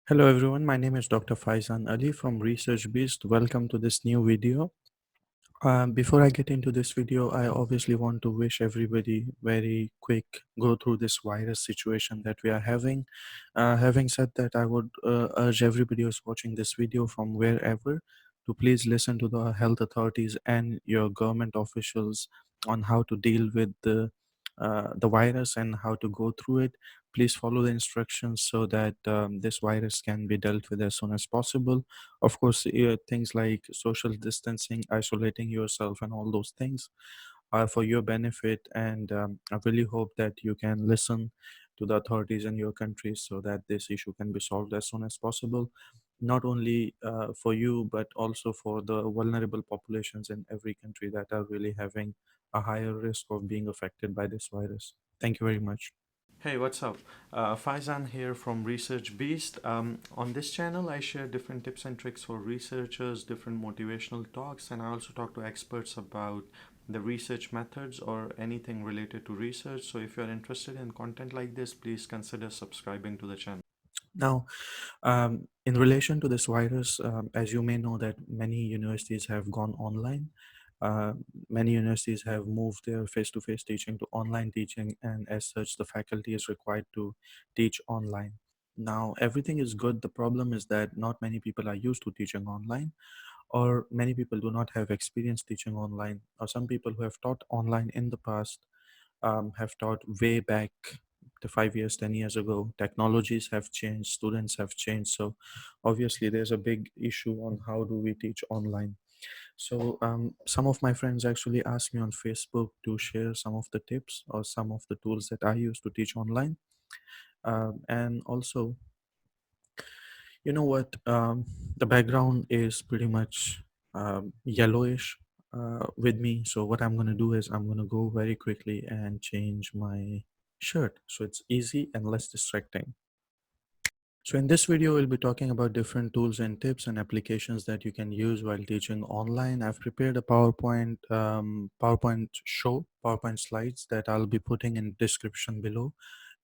Hello everyone, my name is Dr. Faizan Ali from Research Beast. Welcome to this new video. Before I get into this video, I obviously want to wish everybody very quick go through this virus situation that we are having. Having said that, I would urge everybody who's watching this video from wherever to please listen to the health authorities and your government officials on how to deal with the virus and how to go through it. Please follow the instructions so that this virus can be dealt with as soon as possible. Of course, things like social distancing, isolating yourself, and all those things are for your benefit. And I really hope that you can listen to the authorities in your country so that this issue can be solved as soon as possible. Not only for you, but also for the vulnerable populations in every country that are really having a higher risk of being affected by this virus. Thank you very much. Hey, what's up? Faizan here from Research Beast. On this channel, I share different tips and tricks for researchers, different motivational talks, and I also talk to experts about the research methods or anything related to research. So, if you're interested in content like this, please consider subscribing to the channel. Now, in relation to this virus, as you may know, that many universities have gone online. Uh, Many universities have moved their face-to-face teaching to online teaching, and as such, the faculty is required to teach online. Now, everything is good. The problem is that not many people are used to teaching online, or many people do not have experience teaching online, or some people who have taught online in the past have taught way back to 5 years, 10 years ago. Technologies have changed, students have changed. So obviously there's a big issue on how do we teach online. So some of my friends actually asked me on Facebook to share some of the tips or some of the tools that I use to teach online. And also, you know what? The background is pretty much yellowish with me. So what I'm going to do is I'm going to go very quickly and change my shirt so it's easy and less distracting. So in this video, we'll be talking about different tools and tips and applications that you can use while teaching online. I've prepared a PowerPoint slides that I'll be putting in description below.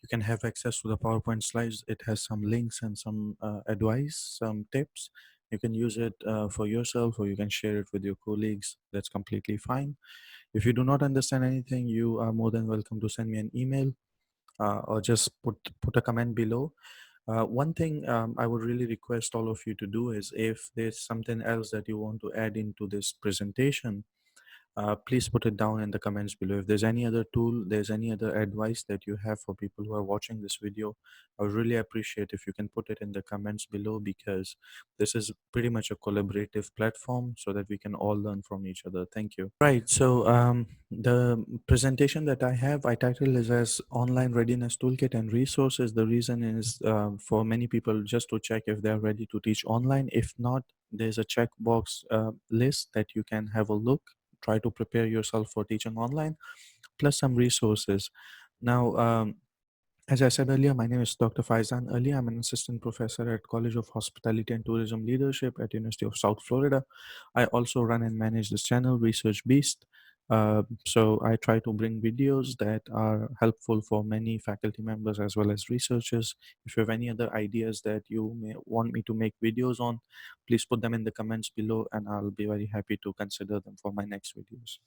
You can have access to the PowerPoint slides. It has some links and some advice, some tips. You can use it for yourself, or you can share it with your colleagues. That's completely fine. If you do not understand anything, you are more than welcome to send me an email or just put a comment below. One thing I would really request all of you to do is, if there's something else that you want to add into this presentation, please put it down in the comments below. If there's any other tool, there's any other advice that you have for people who are watching this video, I would really appreciate if you can put it in the comments below, because this is pretty much a collaborative platform so that we can all learn from each other. Thank you. Right. So the presentation that I have, I titled is as Online Readiness Toolkit and Resources. The reason is for many people just to check if they're ready to teach online. If not, there's a checkbox list that you can have a look, try to prepare yourself for teaching online, plus some resources. Now, as I said earlier, my name is Dr. Faizan Ali. I'm an assistant professor at College of Hospitality and Tourism Leadership at University of South Florida. I also run and manage this channel, Research Beast. So I try to bring videos that are helpful for many faculty members as well as researchers. If you have any other ideas that you may want me to make videos on, please put them in the comments below, and I'll be very happy to consider them for my next videos.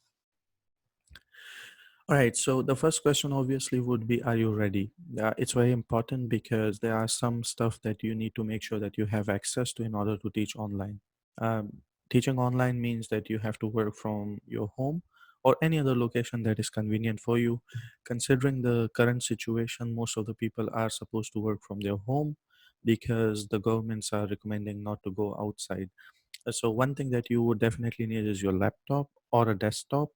All right, so the first question obviously would be, are you ready? It's very important because there are some stuff that you need to make sure that you have access to in order to teach online. Teaching online means that you have to work from your home or any other location that is convenient for you. Considering the current situation, most of the people are supposed to work from their home because the governments are recommending not to go outside. So one thing that you would definitely need is your laptop or a desktop.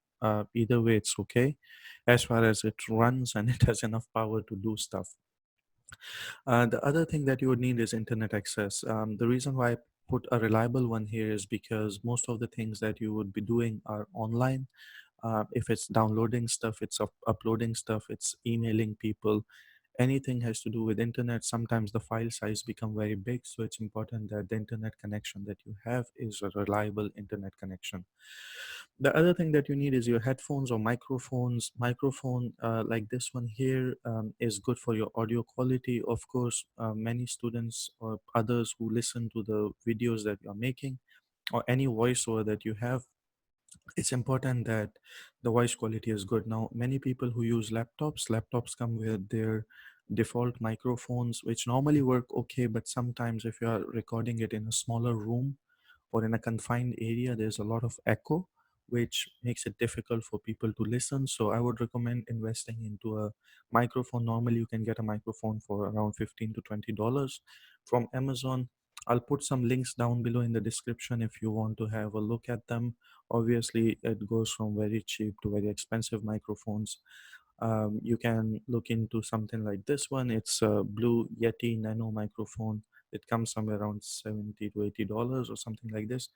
Either way, it's okay, as far as it runs and it has enough power to do stuff. The other thing that you would need is internet access. The reason why I put a reliable one here is because most of the things that you would be doing are online. If it's downloading stuff, it's uploading stuff, it's emailing people, anything has to do with internet, sometimes the file size become very big. So it's important that the internet connection that you have is a reliable internet connection. The other thing that you need is your headphones or microphones. Microphone like this one here is good for your audio quality. Of course, many students or others who listen to the videos that you're making or any voiceover that you have, it's important that the voice quality is good. Now, many people who use laptops come with their default microphones, which normally work okay, but sometimes if you are recording it in a smaller room or in a confined area, there's a lot of echo, which makes it difficult for people to listen. So I would recommend investing into a microphone. Normally, you can get a microphone for around $15 to $20 from Amazon. I'll put some links down below in the description if you want to have a look at them. Obviously, it goes from very cheap to very expensive microphones. You can look into something like this one. It's a Blue Yeti Nano microphone. It comes somewhere around $70 to $80 or something like this.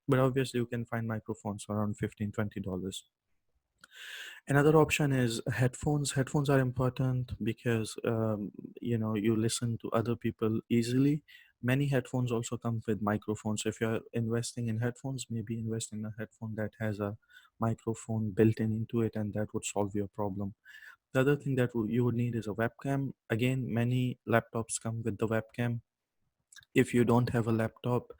But obviously, you can find microphones for around $15 to $20. Another option is headphones. Headphones are important because you listen to other people easily. Many headphones also come with microphones. So if you're investing in headphones, maybe invest in a headphone that has a microphone built in into it, and that would solve your problem. The other thing that you would need is a webcam. Again, many laptops come with the webcam. If you don't have a laptop,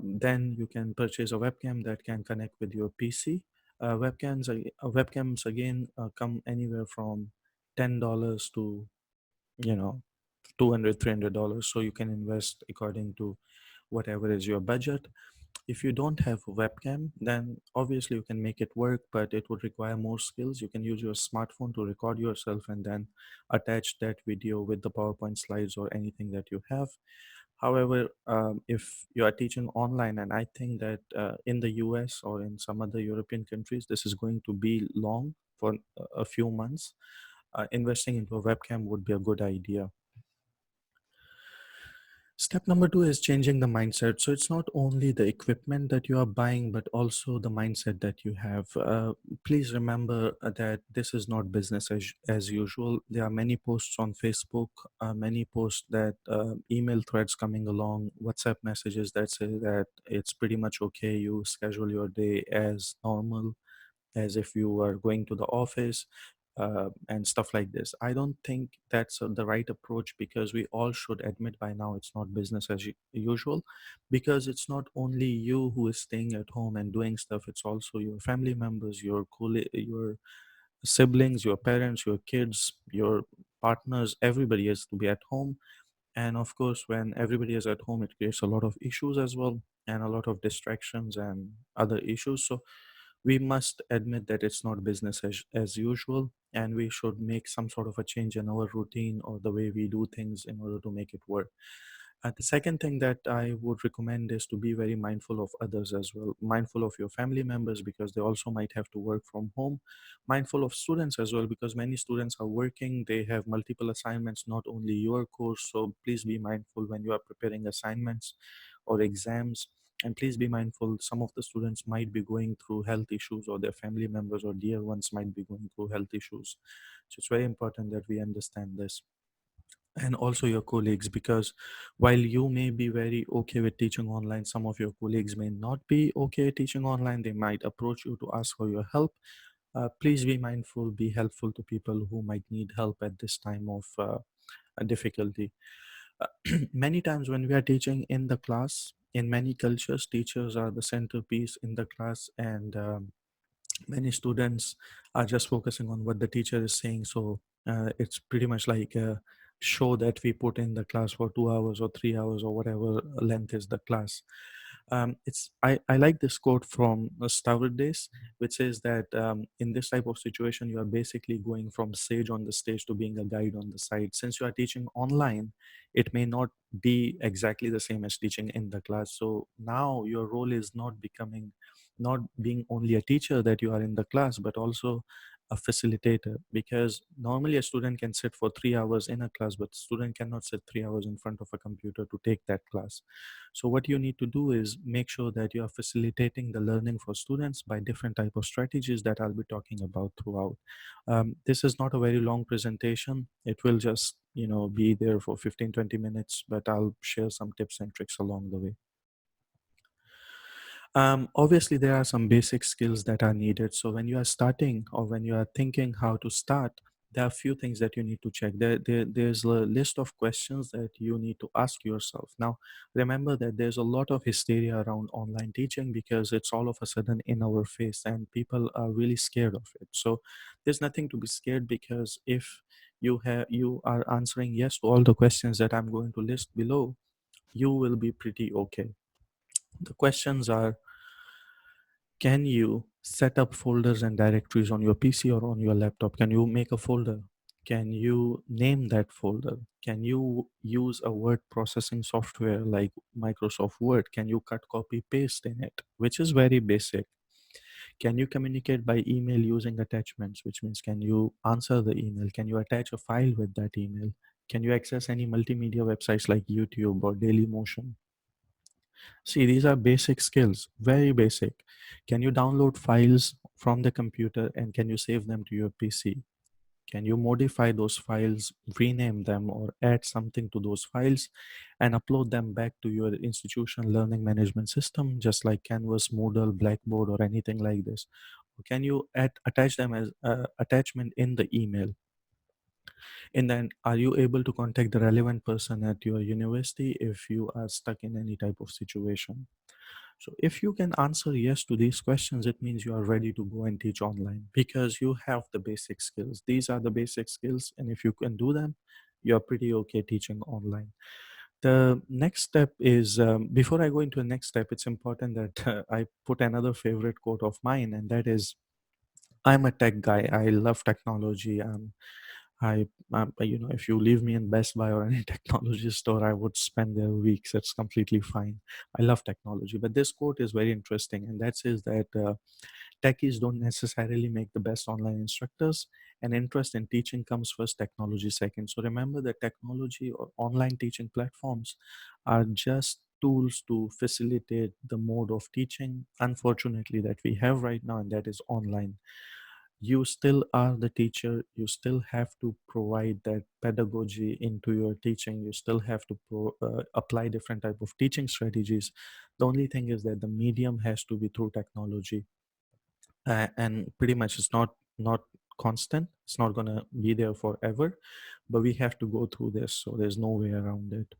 then you can purchase a webcam that can connect with your PC. Webcams again come anywhere from $10 to, you know, 200 $300. So you can invest according to whatever is your budget. If you don't have a webcam, then obviously you can make it work, but it would require more skills. You can use your smartphone to record yourself and then attach that video with the PowerPoint slides or anything that you have. However, if you are teaching online, and I think that in the US or in some other European countries, this is going to be long for a few months, investing into a webcam would be a good idea. Step number two is changing the mindset. So it's not only the equipment that you are buying, but also the mindset that you have. Please remember that this is not business as usual. There are many posts on Facebook, many posts that email threads coming along, WhatsApp messages that say that it's pretty much okay. You schedule your day as normal, as if you were going to the office, and stuff like this. I don't think that's the right approach, because we all should admit by now it's not business as usual, because it's not only you who is staying at home and doing stuff, it's also your family members, your siblings, your parents, your kids, your partners. Everybody has to be at home. And of course, when everybody is at home, it creates a lot of issues as well, and a lot of distractions and other issues. So we must admit that it's not business as usual, and we should make some sort of a change in our routine or the way we do things in order to make it work. The second thing that I would recommend is to be very mindful of others as well, mindful of your family members because they also might have to work from home, mindful of students as well because many students are working, they have multiple assignments, not only your course. So please be mindful when you are preparing assignments or exams. And please be mindful, some of the students might be going through health issues, or their family members or dear ones might be going through health issues. So it's very important that we understand this. And also your colleagues, because while you may be very okay with teaching online, some of your colleagues may not be okay teaching online. They might approach you to ask for your help. Please be mindful, be helpful to people who might need help at this time of difficulty. Many times when we are teaching in the class, in many cultures, teachers are the centerpiece in the class, and many students are just focusing on what the teacher is saying. So it's pretty much like a show that we put in the class for 2 hours or 3 hours or whatever length is the class. I like this quote from Stavridis, which says that in this type of situation, you are basically going from sage on the stage to being a guide on the side. Since you are teaching online, it may not be exactly the same as teaching in the class. So now your role is not becoming not being only a teacher that you are in the class, but also a facilitator. Because normally a student can sit for 3 hours in a class, but student cannot sit 3 hours in front of a computer to take that class. So what you need to do is make sure that you are facilitating the learning for students by different type of strategies that I'll be talking about throughout. This is not a very long presentation. It will just, be there for 15-20 minutes, but I'll share some tips and tricks along the way. Obviously, there are some basic skills that are needed. So when you are starting or when you are thinking how to start, there are a few things that you need to check. There's a list of questions that you need to ask yourself. Now, remember that there's a lot of hysteria around online teaching because it's all of a sudden in our face and people are really scared of it. So there's nothing to be scared, because if you are answering yes to all the questions that I'm going to list below, you will be pretty okay. The questions are: can you set up folders and directories on your PC or on your laptop? Can you make a folder? Can you name that folder? Can you use a word processing software like Microsoft Word? Can you cut, copy, paste in it, which is very basic? Can you communicate by email using attachments, which means can you answer the email? Can you attach a file with that email? Can you access any multimedia websites like YouTube or Dailymotion? See, these are basic skills, very basic. Can you download files from the computer and can you save them to your PC? Can you modify those files, rename them, or add something to those files and upload them back to your institution learning management system, just like Canvas, Moodle, Blackboard, or anything like this? Or can you attach them as attachment in the email? And then, are you able to contact the relevant person at your university if you are stuck in any type of situation? So if you can answer yes to these questions, it means you are ready to go and teach online because you have the basic skills. These are the basic skills, and if you can do them, you're pretty okay teaching online. The next step is, before I go into the next step, it's important that I put another favorite quote of mine, and that is, I'm a tech guy. I love technology. If you leave me in Best Buy or any technology store, I would spend there weeks. It's completely fine. I love technology. But this quote is very interesting, and that says that techies don't necessarily make the best online instructors, and interest in teaching comes first, technology second. So remember that technology or online teaching platforms are just tools to facilitate the mode of teaching, unfortunately, that we have right now, and that is online. You still are the teacher. You still have to provide that pedagogy into your teaching. You still have to apply different type of teaching strategies. The only thing is that the medium has to be through technology, and pretty much it's not constant. It's not going to be there forever, but we have to go through this, so there's no way around it.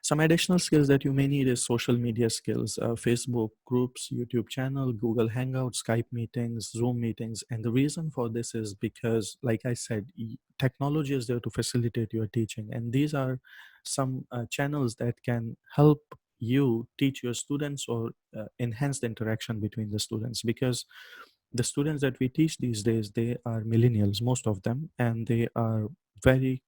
Some additional skills that you may need is social media skills, Facebook groups, YouTube channel, Google Hangouts, Skype meetings, Zoom meetings. And the reason for this is because, like I said, technology is there to facilitate your teaching. And these are some channels that can help you teach your students or enhance the interaction between the students. Because the students that we teach these days, they are millennials, most of them, and they are very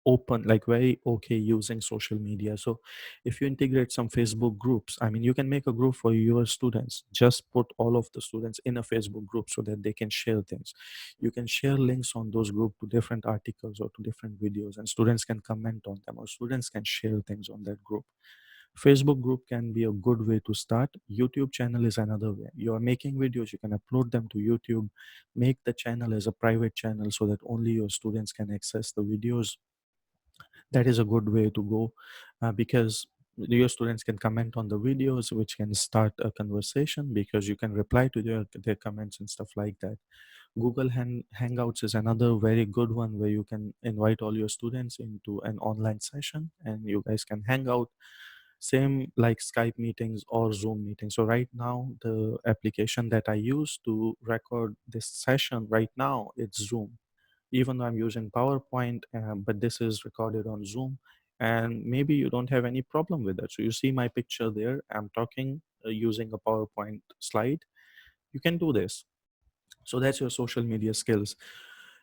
open, like very okay using social media. So if you integrate some Facebook groups, I mean, you can make a group for your students. Just put all of the students in a Facebook group so that they can share things. You can share links on those group to different articles or to different videos, and students can comment on them, or students can share things on that group. Facebook group can be a good way to start. YouTube channel is another way. You are making videos, you can upload them to YouTube. Make the channel as a private channel so that only your students can access the videos. That is a good way to go, because your students can comment on the videos, which can start a conversation because you can reply to their comments and stuff like that. Google Hangouts is another very good one where you can invite all your students into an online session and you guys can hang out, same like Skype meetings or Zoom meetings. So right now, the application that I use to record this session right now, it's Zoom. Even though I'm using PowerPoint, but this is recorded on Zoom, and maybe you don't have any problem with that. So you see my picture there. I'm talking using a PowerPoint slide. You can do this. So that's your social media skills.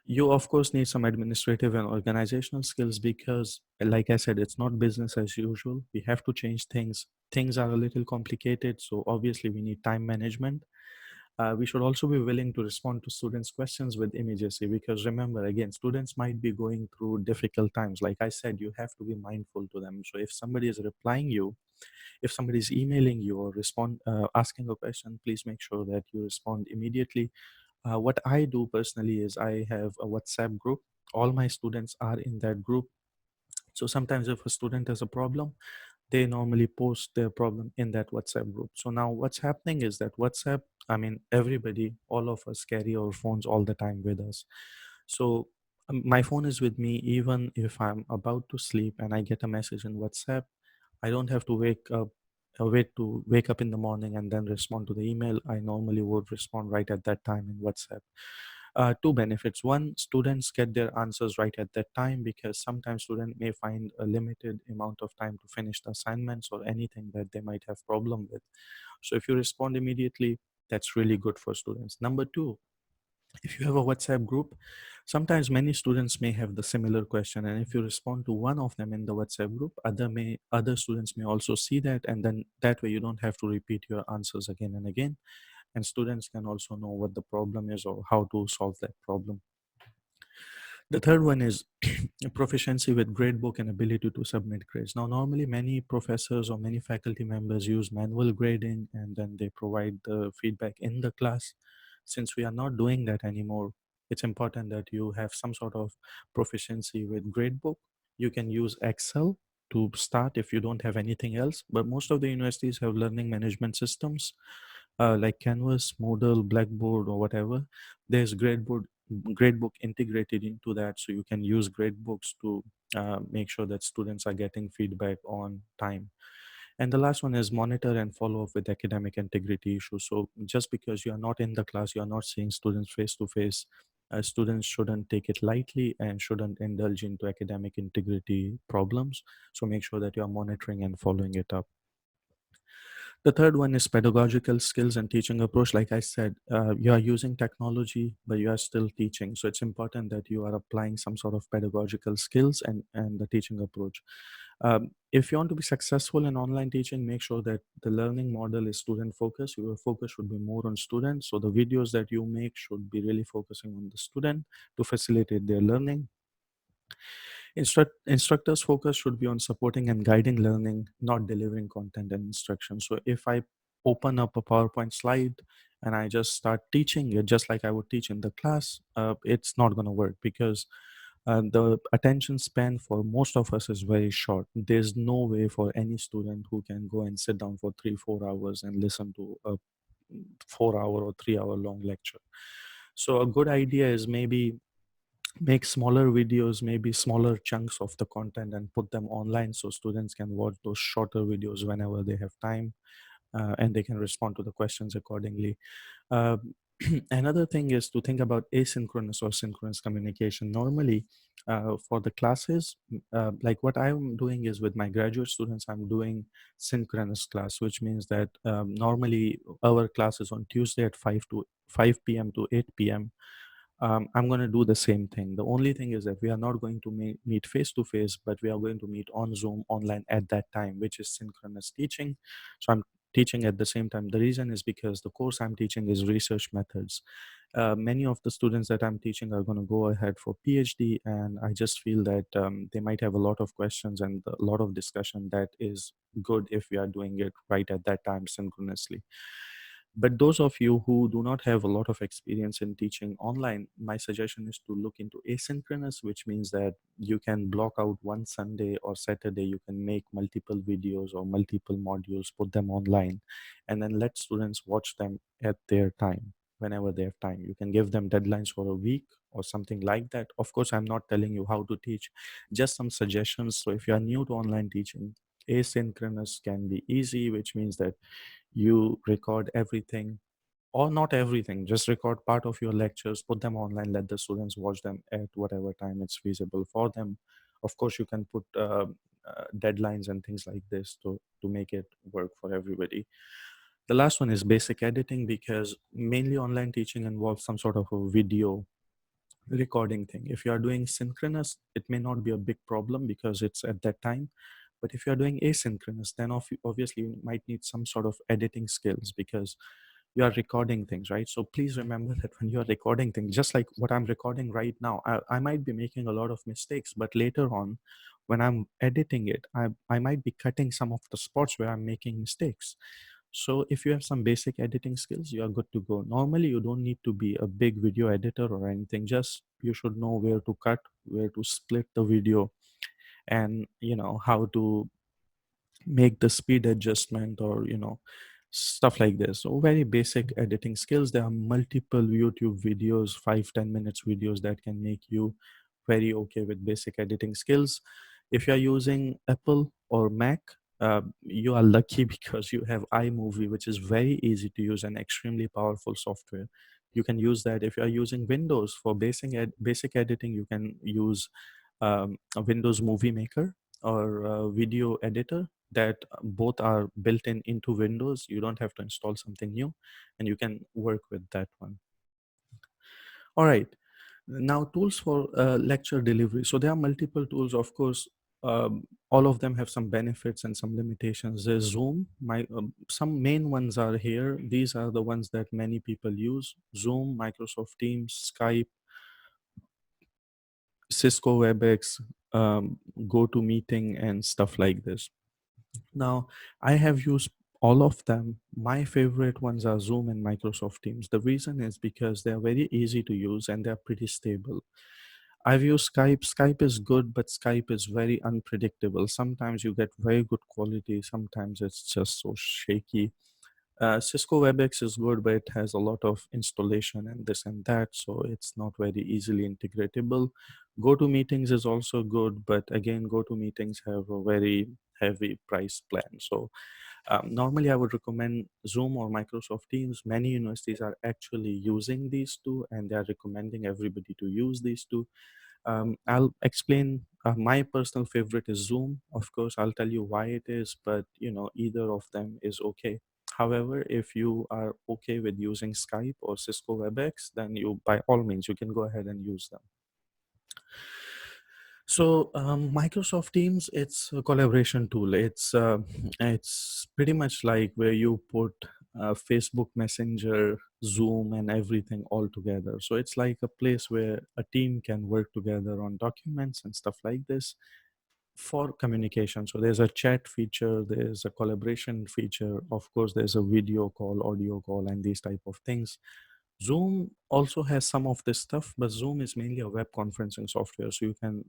You of course need some administrative and organizational skills because, like I said, it's not business as usual. We have to change things. things are a little complicated, so obviously we need time management. We should also be willing to respond to students' questions with immediacy, because remember, again, students might be going through difficult times. Like I said, you have to be mindful to them. So if somebody is replying you, if somebody is emailing you or asking a question, please make sure that you respond immediately. What I do personally is I have a WhatsApp group. All my students are in that group. So sometimes if a student has a problem, they normally post their problem in that WhatsApp group. So now what's happening is that WhatsApp, I mean, everybody, all of us carry our phones all the time with us. So my phone is with me even if I'm about to sleep and I get a message in WhatsApp. I don't have to wake up in the morning and then respond to the email. I normally would respond right at that time in WhatsApp. Two benefits. One, students get their answers right at that time, because sometimes student may find a limited amount of time to finish the assignments or anything that they might have problem with. So if you respond immediately, that's really good for students. Number two, if you have a WhatsApp group, sometimes many students may have the similar question, and if you respond to one of them in the WhatsApp group, other students may also see that, and then that way you don't have to repeat your answers again and again, and students can also know what the problem is or how to solve that problem. The third one is proficiency with gradebook and ability to submit grades. Now, normally many professors or many faculty members use manual grading and then they provide the feedback in the class. Since we are not doing that anymore, it's important that you have some sort of proficiency with gradebook. You can use Excel to start if you don't have anything else, but most of the universities have learning management systems like Canvas, Moodle, Blackboard, or whatever. There's gradebook integrated into that, so you can use gradebooks to make sure that students are getting feedback on time. And the last one is monitor and follow up with academic integrity issues. So just because you are not in the class, you are not seeing students face to face, students shouldn't take it lightly and shouldn't indulge into academic integrity problems. So make sure that you are monitoring and following it up. The third one is pedagogical skills and teaching approach. Like I said, you are using technology, but you are still teaching. So it's important that you are applying some sort of pedagogical skills and the teaching approach. If you want to be successful in online teaching, make sure that the learning model is student focused. Your focus should be more on students. So the videos that you make should be really focusing on the student to facilitate their learning. Instructors' focus should be on supporting and guiding learning, not delivering content and instruction. So if I open up a PowerPoint slide and I just start teaching it just like I would teach in the class, it's not going to work, because the attention span for most of us is very short. There's no way for any student who can go and sit down for 3 4 hours and listen to a 4 hour or 3 hour long lecture. So a good idea is maybe make smaller videos, maybe smaller chunks of the content, and put them online so students can watch those shorter videos whenever they have time, and they can respond to the questions accordingly. uh, Another thing is to think about asynchronous or synchronous communication. Normally, for the classes, like what I'm doing is with my graduate students, I'm doing synchronous class, which means that normally our class is on Tuesday at 5 p.m. to 8 p.m. I'm going to do the same thing. The only thing is that we are not going to meet face to face, but we are going to meet on Zoom online at that time, which is synchronous teaching. So I'm teaching at the same time. The reason is because the course I'm teaching is research methods. Many of the students that I'm teaching are going to go ahead for PhD, and I just feel that they might have a lot of questions and a lot of discussion that is good if we are doing it right at that time synchronously. But those of you who do not have a lot of experience in teaching online, my suggestion is to look into asynchronous, which means that you can block out one Sunday or Saturday, you can make multiple videos or multiple modules, put them online, and then let students watch them at their time, whenever they have time. You can give them deadlines for a week or something like that. Of course, I'm not telling you how to teach, just some suggestions. So if you are new to online teaching, asynchronous can be easy, which means that you record everything, or not everything, just record part of your lectures, put them online, let the students watch them at whatever time it's feasible for them. Of course, you can put deadlines and things like this to make it work for everybody. The last one is basic editing, because mainly online teaching involves some sort of a video recording thing. If you are doing synchronous, it may not be a big problem because it's at that time. But if you're doing asynchronous, then obviously you might need some sort of editing skills because you are recording things, right? So please remember that when you are recording things, just like what I'm recording right now, I might be making a lot of mistakes, but later on, when I'm editing it, I might be cutting some of the spots where I'm making mistakes. So if you have some basic editing skills, you are good to go. Normally, you don't need to be a big video editor or anything. Just you should know where to cut, where to split the video, and how to make the speed adjustment, or stuff like this. So very basic editing skills. There are multiple YouTube videos, 5-10 minutes videos that can make you very okay with basic editing skills. If you're using Apple or Mac, you are lucky because you have iMovie, which is very easy to use and extremely powerful software. You can use that. If you're using Windows for basic editing, you can use a Windows Movie Maker or a video editor, that both are built in into Windows. You don't have to install something new, and you can work with that one. All right. Now, tools for lecture delivery. So there are multiple tools, of course. All of them have some benefits and some limitations. There's Zoom. Some main ones are here. These are the ones that many people use: Zoom, Microsoft Teams, Skype, Cisco WebEx, GoToMeeting, and stuff like this. Now, I have used all of them. My favorite ones are Zoom and Microsoft Teams. The reason is because they're very easy to use and they're pretty stable. I've used Skype. Skype is good, but Skype is very unpredictable. Sometimes you get very good quality, sometimes it's just so shaky. Cisco WebEx is good, but it has a lot of installation and this and that, so it's not very easily integratable. GoToMeetings is also good, but again, GoToMeetings have a very heavy price plan. So normally, I would recommend Zoom or Microsoft Teams. Many universities are actually using these two, and they are recommending everybody to use these two. I'll explain. My personal favorite is Zoom. Of course, I'll tell you why it is, but either of them is okay. However, if you are okay with using Skype or Cisco WebEx, then by all means, you can go ahead and use them. So Microsoft Teams, it's a collaboration tool. It's pretty much like where you put Facebook Messenger, Zoom, and everything all together. So it's like a place where a team can work together on documents and stuff like this for communication. So there's a chat feature, there's a collaboration feature. Of course, there's a video call, audio call, and these type of things. Zoom also has some of this stuff, but Zoom is mainly a web conferencing software. So you can,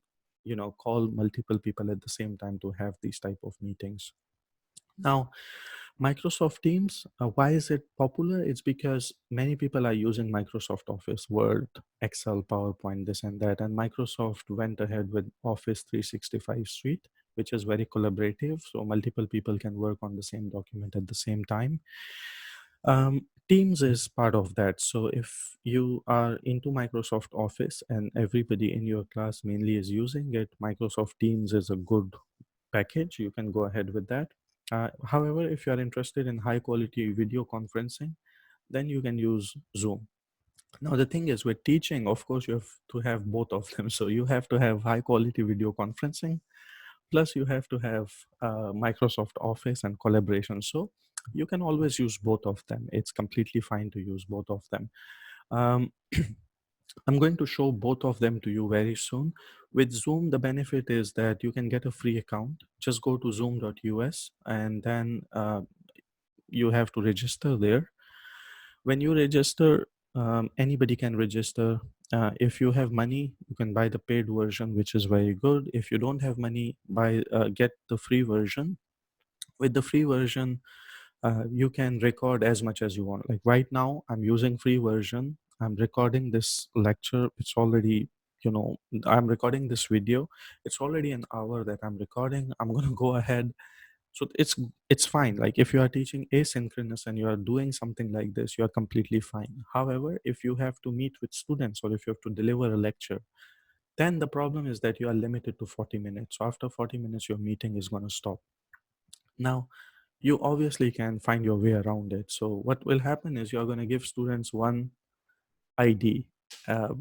call multiple people at the same time to have these type of meetings. Now, Microsoft Teams, why is it popular? It's because many people are using Microsoft Office, Word, Excel, PowerPoint, this and that. And Microsoft went ahead with Office 365 Suite, which is very collaborative. So multiple people can work on the same document at the same time. Teams is part of that. So if you are into Microsoft Office and everybody in your class mainly is using it, Microsoft Teams is a good package. You can go ahead with that. However, if you are interested in high quality video conferencing, then you can use Zoom. Now, the thing is, with teaching, of course, you have to have both of them. So you have to have high quality video conferencing, plus you have to have Microsoft Office and collaboration. So you can always use both of them. It's completely fine to use both of them. Um, I'm going to show both of them to you very soon. With Zoom, the benefit is that you can get a free account. Just go to zoom.us, and then you have to register there. When you register, anybody can register. If you have money, you can buy the paid version, which is very good. If you don't have money, get the free version. With the free version, you can record as much as you want. Like right now, I'm using free version. I'm recording this lecture. It's already, I'm recording this video. It's already an hour that I'm recording. I'm gonna go ahead. So it's fine. Like if you are teaching asynchronous and you are doing something like this, you are completely fine. However, if you have to meet with students or if you have to deliver a lecture, then the problem is that you are limited to 40 minutes. So after 40 minutes, your meeting is going to stop. Now, you obviously can find your way around it. So what will happen is you're going to give students one ID. Uh,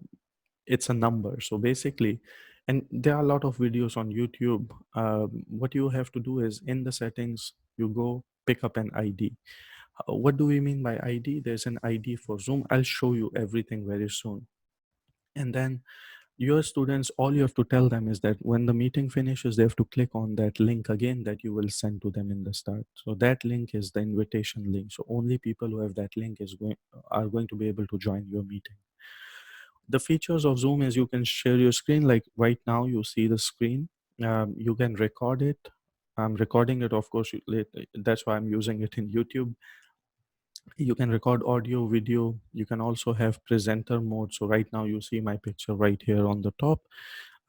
it's a number. So basically, And there are a lot of videos on YouTube. What you have to do is in the settings, you go pick up an ID. What do we mean by ID? There's an ID for Zoom. I'll show you everything very soon. And then your students, all you have to tell them is that when the meeting finishes, they have to click on that link again that you will send to them in the start. So that link is the invitation link. So only people who have that link are going to be able to join your meeting. The features of Zoom is you can share your screen. Like right now, you see the screen. You can record it. I'm recording it, of course. That's why I'm using it in YouTube. You can record audio, video. You can also have presenter mode. So right now, you see my picture right here on the top.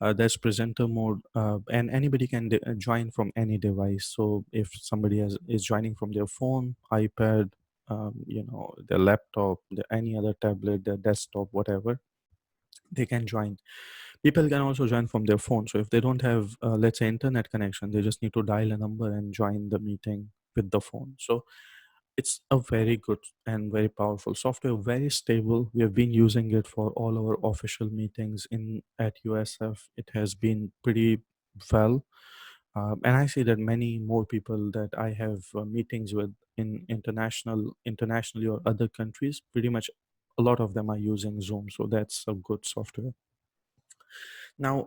There's presenter mode, and anybody can join from any device. So if somebody is joining from their phone, iPad, their laptop, any other tablet, their desktop, whatever, they can join. People can also join from their phone. So if they don't have, let's say, internet connection, they just need to dial a number and join the meeting with the phone. So it's a very good and very powerful software, very stable. We have been using it for all our official meetings in at USF. It has been pretty well. And I see that many more people that I have meetings with in internationally or other countries, pretty much a lot of them are using Zoom. So that's a good software. Now,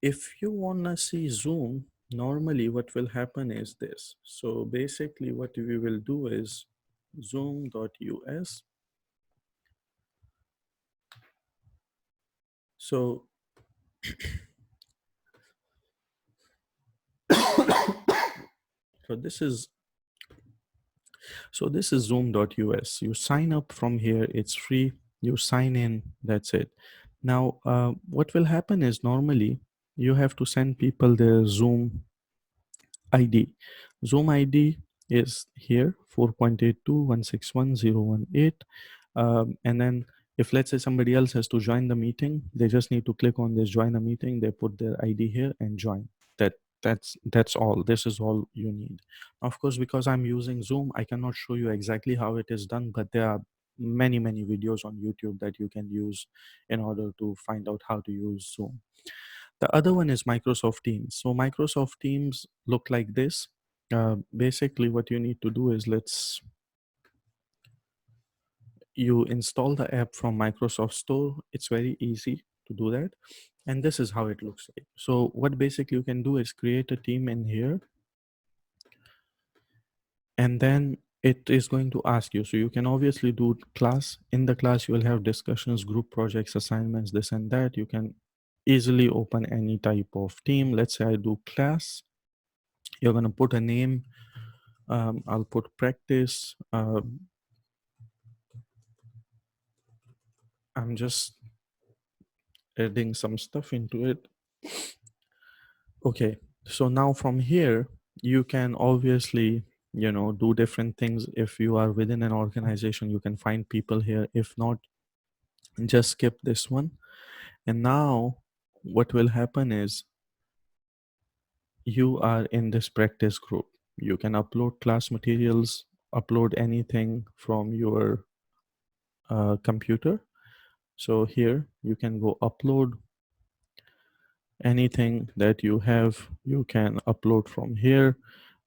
if you want to see Zoom, normally what will happen is this. So basically what we will do is zoom.us. So, so this is this is zoom.us. You sign up from here, it's free. You sign in, that's it. Now, what will happen is normally you have to send people their Zoom ID. Zoom ID is here 4.82.161.018. And then if let's say somebody else has to join the meeting, they just need to click on this join a meeting, they put their ID here and join. That's all. This is all you need. Of course, because I'm using Zoom, I cannot show you exactly how it is done, but there are many videos on YouTube that you can use in order to find out how to use Zoom. The other one is Microsoft Teams. So Microsoft Teams look like this. Basically, what you need to do is you install the app from Microsoft Store. It's very easy to do that. And this is how it looks like. So what basically you can do is create a team in here, and then it is going to ask you. So you can obviously do class. In the class, you will have discussions, group projects, assignments, this and that. You can easily open any type of team. Let's say I do class. You're going to put a name. I'll put practice. I'm just adding some stuff into it. Okay, so now from here, you can obviously, do different things. If you are within an organization, you can find people here. If not, just skip this one. And now what will happen is you are in this practice group. You can upload class materials, upload anything from your computer. So here you can go upload anything that you have, you can upload from here.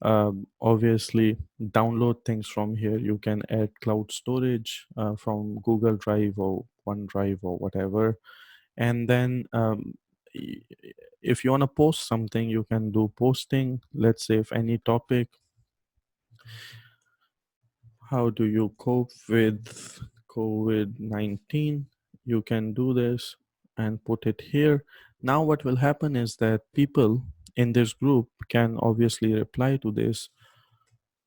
Obviously, download things from here. You can add cloud storage from Google Drive or OneDrive or whatever. And then if you want to post something, you can do posting. Let's say if any topic, how do you cope with COVID-19? You can do this and put it here. Now, what will happen is that people in this group can obviously reply to this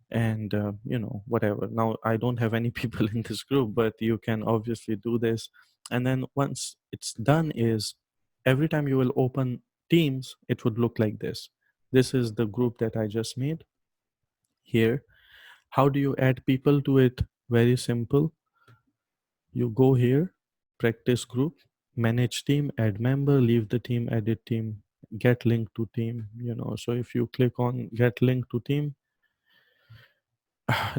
and, whatever. Now, I don't have any people in this group, but you can obviously do this. And then once it's done, is every time you will open Teams, it would look like this. This is the group that I just made here. How do you add people to it? Very simple. You go here, practice group, manage team, add member, leave the team, edit team, get link to team. So if you click on get link to team,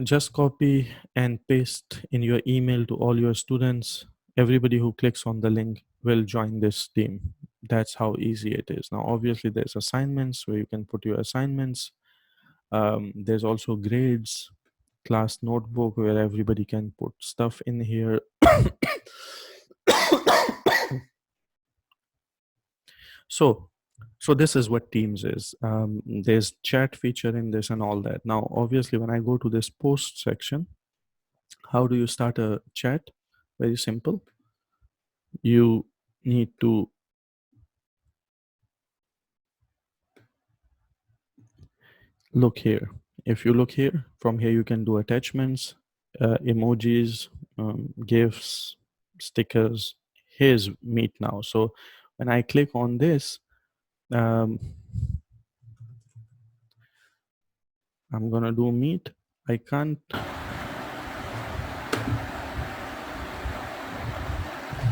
just copy and paste in your email to all your students. Everybody who clicks on the link will join this team. That's how easy it is. Now obviously there's assignments where you can put your assignments. There's also grades, class notebook where everybody can put stuff in here. So, so this is what Teams is. There's chat feature in this and all that. Now, obviously, when I go to this post section, how do you start a chat? Very simple. You need to look here. If you look here, from here you can do attachments, emojis, gifs, stickers. Here's Meet now. So when I click on this, um, I'm gonna do Meet. I can't.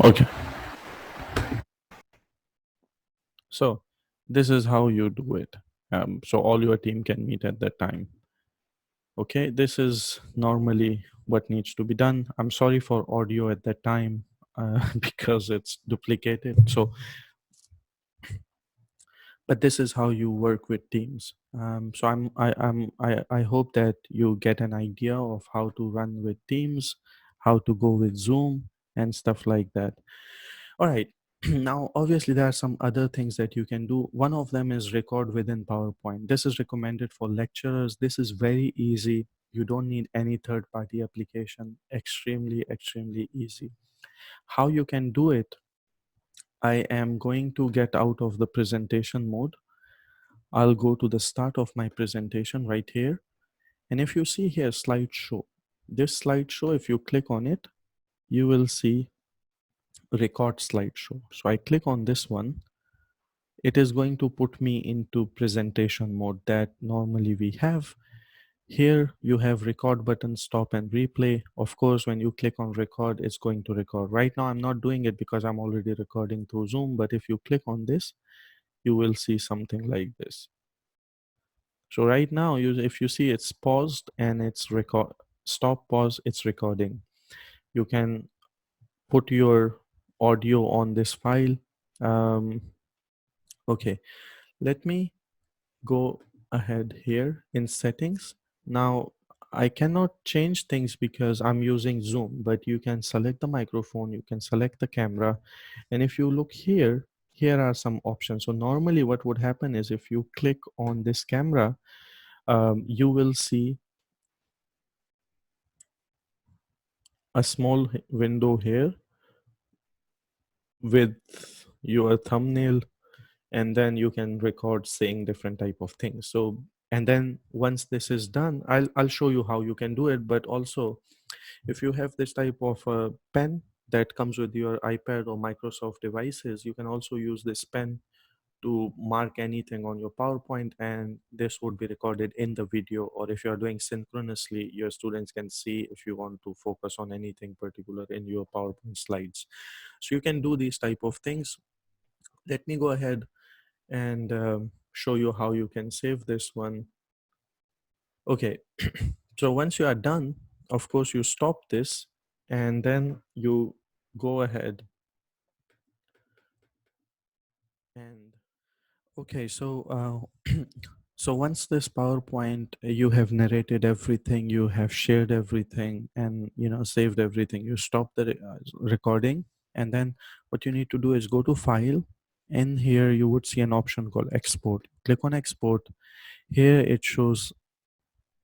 Okay. So this is how you do it. So all your team can meet at that time. Okay, this is normally what needs to be done. I'm sorry for audio at that time because it's duplicated. So, but this is how you work with teams. So I hope that you get an idea of how to run with teams, how to go with Zoom and stuff like that. All right. Now, obviously, there are some other things that you can do. One of them is record within PowerPoint. This is recommended for lecturers. This is very easy. You don't need any third party application. Extremely, extremely easy. How you can do it, I am going to get out of the presentation mode. I'll go to the start of my presentation right here. And if you see here, slideshow, this slideshow, if you click on it, you will see record slideshow. So I click on this one. It is going to put me into presentation mode that normally we have. Here you have record button, stop and replay. Of course, when you click on record, it's going to record. Right now, I'm not doing it because I'm already recording through Zoom. But if you click on this, you will see something like this. So right now, if you see it's paused and it's record, stop, pause, it's recording. You can put your audio on this file. Um, okay, let me go ahead here in settings. Now I cannot change things because I'm using Zoom, but you can select the microphone, you can select the camera. And if you look here, here are some options. So normally what would happen is if you click on this camera, you will see a small window here with your thumbnail, and then you can record saying different type of things. So and then once this is done, I'll show you how you can do it. But also if you have this type of pen that comes with your iPad or Microsoft devices, you can also use this pen to mark anything on your PowerPoint, and this would be recorded in the video. Or if you are doing synchronously, your students can see if you want to focus on anything particular in your PowerPoint slides. So you can do these type of things. Let me go ahead and show you how you can save this one. Okay, so once you are done, of course, you stop this and then you go ahead and okay, so so once this PowerPoint, you have narrated everything, you have shared everything, and saved everything. You stop the recording, and then what you need to do is go to File. In here, you would see an option called Export. Click on Export. Here it shows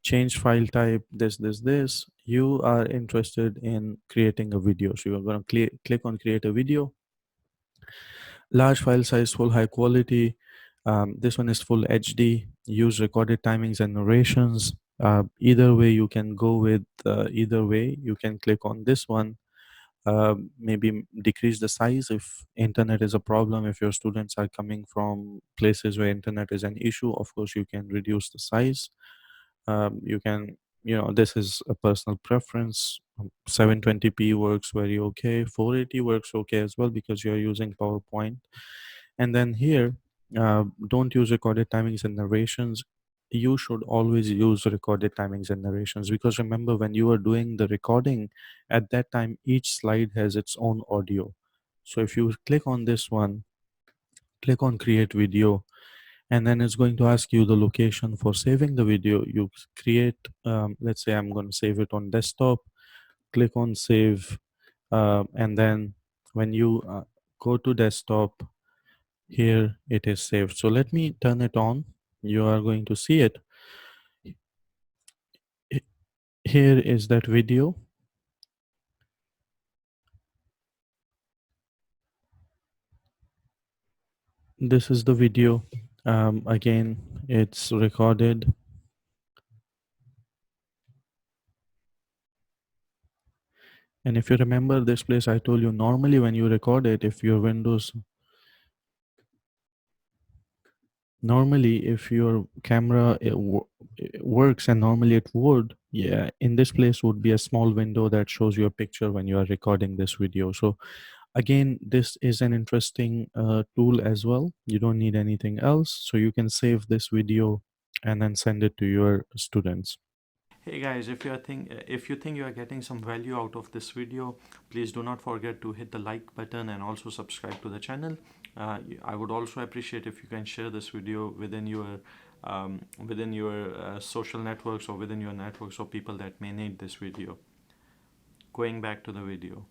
change file type. This. You are interested in creating a video, so you're going to click on Create a Video. Large file size, full high quality. This one is full HD. Use recorded timings and narrations. Either way, you can go with either way. You can click on this one. Maybe decrease the size if internet is a problem. If your students are coming from places where internet is an issue, of course, you can reduce the size. You can, this is a personal preference. 720p works very okay. 480 works okay as well because you're using PowerPoint. And then here, don't use recorded timings and narrations. You should always use recorded timings and narrations, because remember, when you are doing the recording, at that time each slide has its own audio. So if you click on this one, click on create video, and then it's going to ask you the location for saving the video. You create, let's say I'm going to save it on desktop. Click on save, and then when you go to desktop, here it is saved. So let me turn it on. You are going to see it. H- Here is that video. This is the video. Again, it's recorded. And if you remember this place, I told you normally when you record it, if your Windows, normally if your camera it works, and normally it would, yeah, in this place would be a small window that shows your picture when you are recording this video. So again, this is an interesting tool as well. You don't need anything else. So you can save this video and then send it to your students. Hey guys, if you think you are getting some value out of this video, please do not forget to hit the like button and also subscribe to the channel. I would also appreciate if you can share this video within your social networks or within your networks of people that may need this video. Going back to the video.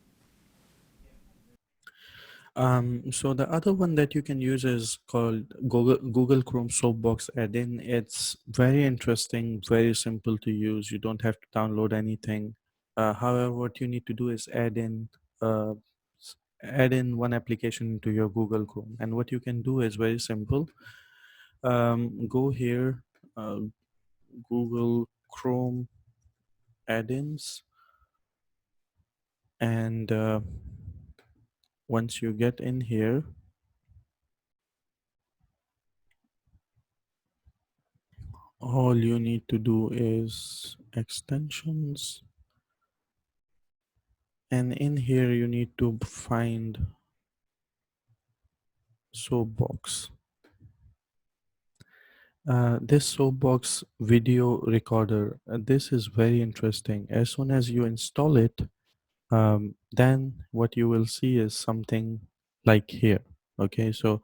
So the other one that you can use is called Google Chrome Soapbox add-in. It's very interesting, very simple to use. You don't have to download anything. However, what you need to do is uh, add in one application into your Google Chrome. And what you can do is very simple. Go here, uh, Google Chrome add-ins, and once you get in here, all you need to do is extensions, and in here you need to find soapbox. This soapbox video recorder, this is very interesting. As soon as you install it, then what you will see is something like here. Okay, so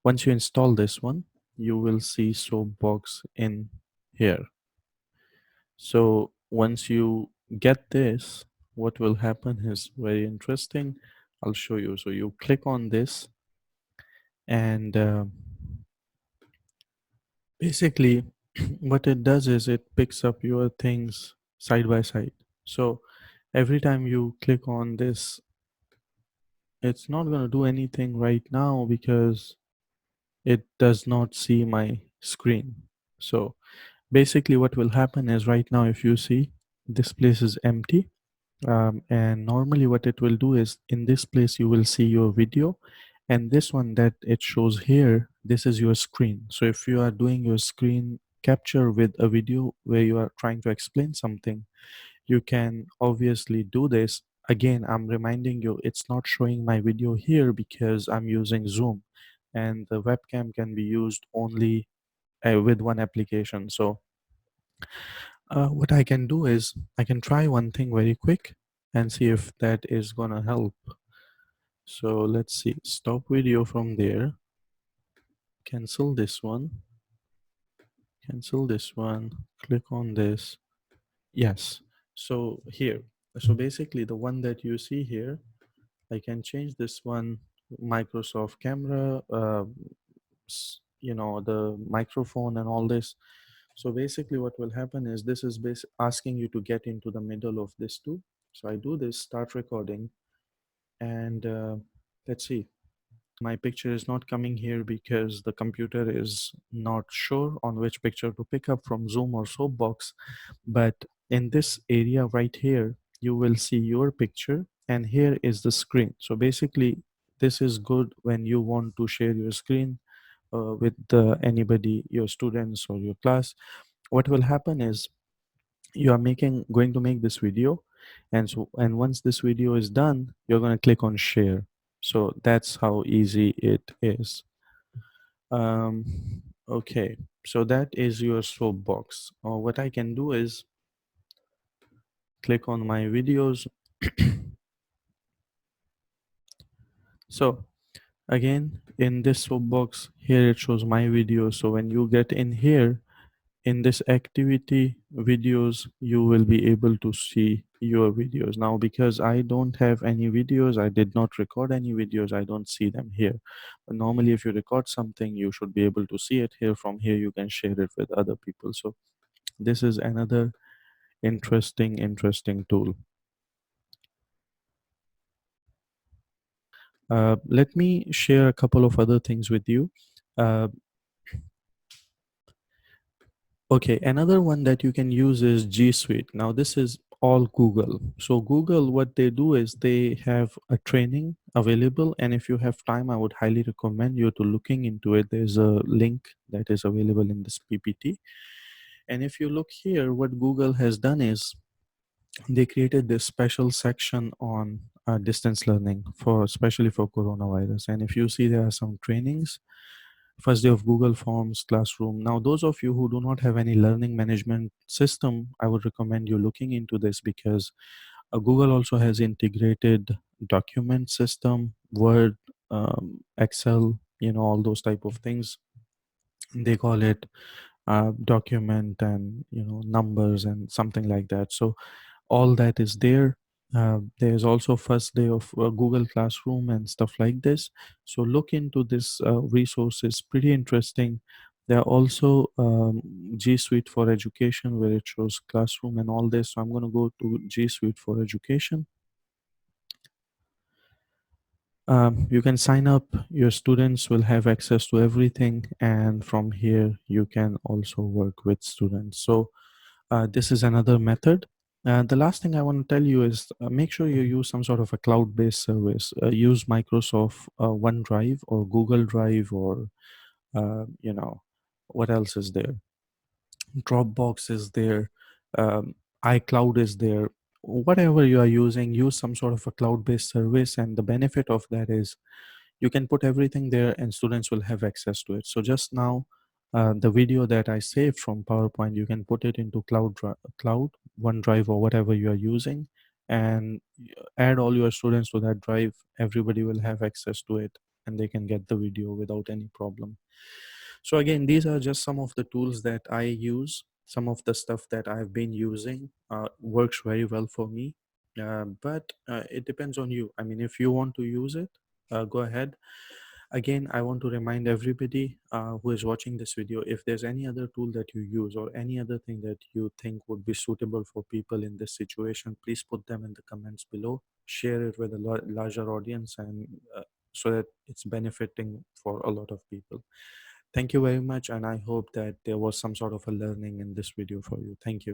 once you install this one, you will see soapbox in here. So once you get this, what will happen is very interesting. I'll show you. So you click on this, and basically what it does is it picks up your things side by side. So every time you click on this, it's not going to do anything right now because it does not see my screen. So basically what will happen is right now, if you see, this place is empty. And normally what it will do is in this place you will see your video, and this one that it shows here, this is your screen. So if you are doing your screen capture with a video where you are trying to explain something, you can obviously do this. Again, I'm reminding you, it's not showing my video here because I'm using Zoom, and the webcam can be used only with one application. So what I can do is I can try one thing very quick and see if that is gonna help. So let's see, stop video from there, cancel this one, cancel this one, click on this. Yes. So here, so basically the one that you see here, I can change this one, Microsoft camera, the microphone and all this. So basically what will happen is this is asking you to get into the middle of this too. So I do this, start recording, and let's see. My picture is not coming here because the computer is not sure on which picture to pick up from Zoom or Soapbox. But in this area right here, you will see your picture, and here is the screen. So basically, this is good when you want to share your screen with anybody, your students or your class. What will happen is you are going to make this video, and once this video is done, you're going to click on share. So that's how easy it is. um okay, so that is your soapbox. Or what I can do is click on my videos. So Again, in this soapbox here, it shows my video. So when you get in here, in this activity videos, you will be able to see your videos. Now, because I don't have any videos, I did not record any videos, I don't see them here. But normally, if you record something, you should be able to see it here. From here, you can share it with other people. So this is another interesting tool. Let me share a couple of other things with you. uh, Okay, another one that you can use is G Suite. Now, this is all Google. So, Google, what they do is they have a training available, and if you have time, I would highly recommend you to looking into it. There's a link that is available in this PPT. And if you look here, what Google has done is they created this special section on distance learning for especially for coronavirus. And if you see, there are some trainings. First day of Google Forms, Classroom. Now, those of you who do not have any learning management system, I would recommend you looking into this, because Google also has integrated document system, Word, Excel, all those type of things. They call it document and numbers and something like that. So all that is there. There's also first day of Google Classroom and stuff like this. So look into this resources, pretty interesting. There are also G Suite for Education, where it shows classroom and all this. So I'm going to go to G Suite for Education. You can sign up, your students will have access to everything, and from here you can also work with students. So this is another method. The last thing I want to tell you is make sure you use some sort of a cloud-based service. Use Microsoft OneDrive or Google Drive, or what else is there? Dropbox is there, um, iCloud is there. Whatever you are using, use some sort of a cloud-based service, and the benefit of that is you can put everything there and students will have access to it. So just now, the video that I saved from PowerPoint, you can put it into cloud, OneDrive, or whatever you are using, and add all your students to that drive. Everybody will have access to it, and they can get the video without any problem. So again, these are just some of the tools that I use. Some of the stuff that I've been using works very well for me. But it depends on you. I mean, if you want to use it, go ahead. Again, I want to remind everybody who is watching this video, if there's any other tool that you use or any other thing that you think would be suitable for people in this situation, please put them in the comments below. Share it with a larger audience, and so that it's benefiting for a lot of people. Thank you very much, and I hope that there was some sort of a learning in this video for you. Thank you.